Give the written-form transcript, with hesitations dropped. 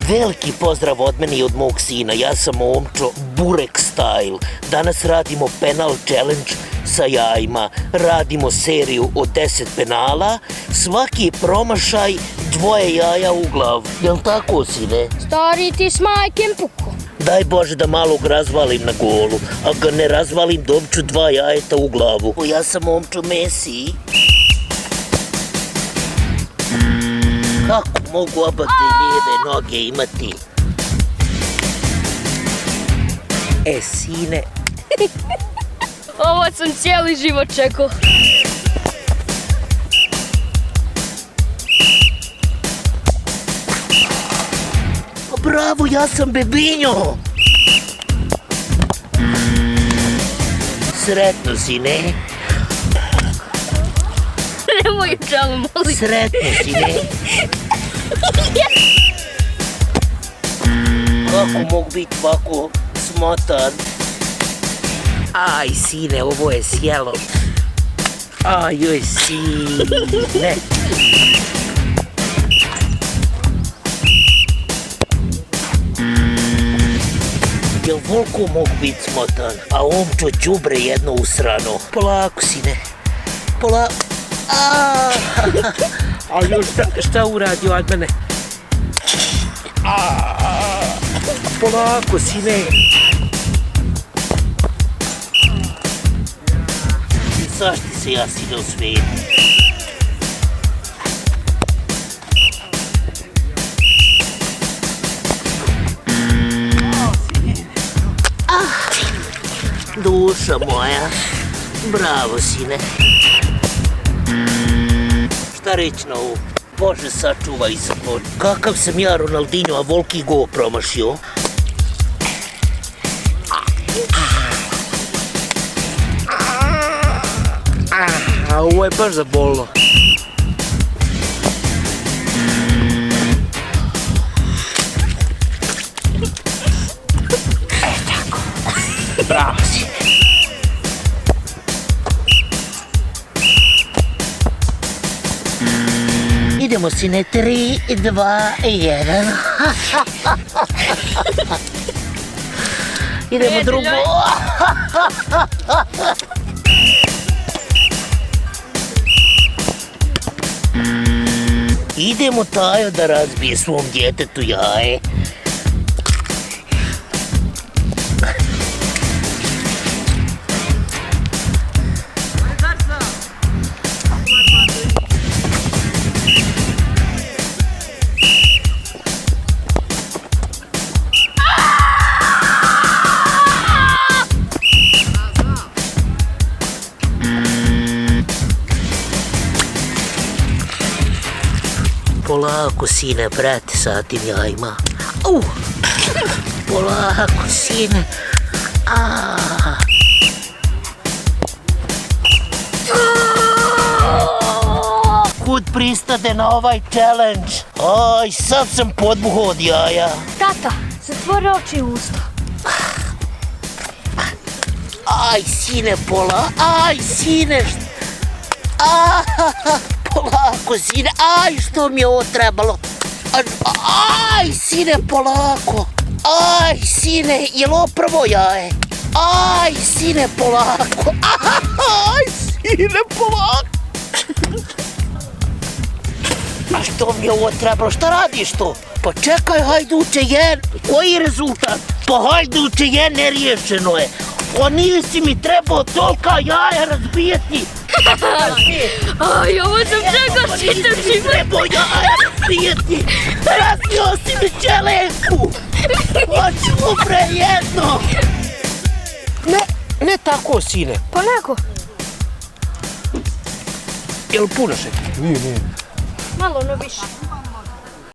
Veliki pozdrav od mene i od mog sina, ja sam Momčo, Burek Style. Danas radimo penal challenge sa jajima, radimo seriju od 10 penala, svaki promašaj 2 jaja u glavu. Jel tako, sine? Stari, ti s majkem puko. Daj Bože da malog razvalim na golu, a ga ne razvalim dobit ću 2 jajeta u glavu. Ja sam Momčo Messi. Kako mogu oba te lijeve noge imati? Sine. Ovo sam cijeli život čekao. Bravo, ja sam Bebinjo. Sretno, sine. Nemoj čalo, molim. Sretno, sine. Kako mogu biti ovako smotan? Aj, sine, ovo je sjelo. Aj, joj, sine. Jel volko mogu biti smotan? A Omčo đubre jedno usrano. Polako, sine. Polako. Ali šta uradio od mene? Polako, sine. Zašti se ja, sine, osvijetim. Duša moja. Bravo, sine. Šta reći na ovo? Bože, sačuvaj se. Kakav sam ja Ronaldinho, a volki go promašio? A ovo je baš zabolilo. Tako. Bravo, sine. Idemo, sine, 3, 2, 1. Idemo drugo. Idemo Tajo da razbije svom djetetu jaje. Polako, sine, brate, sa tim jajima. Polako, sine. Kud pristade na ovaj challenge? Aj, sad sam podbuho od jaja. Tata, zatvori oči i usta. Aj, sine, aj, sine. Polako, sine, aj, što mi je ovo trebalo? Aj, sine, polako. Aj, sine, je li ovo prvo jaje? Aj, sine, polako. Aj, sine, polako. A što mi je ovo trebalo? Šta radiš to? Pa čekaj, hajduče, koji je rezultat? Pa hajduče, neriješeno je. O, nisi mi trebao tolika jaja razbijeti. Aj, ovo sam čekao čitav život. Trebao jaja razbijeti. Razbio si mi čelenku. Hoćemo bre jedno. Ne tako, sine. Pa neko. Jel puno šećera? Malo više.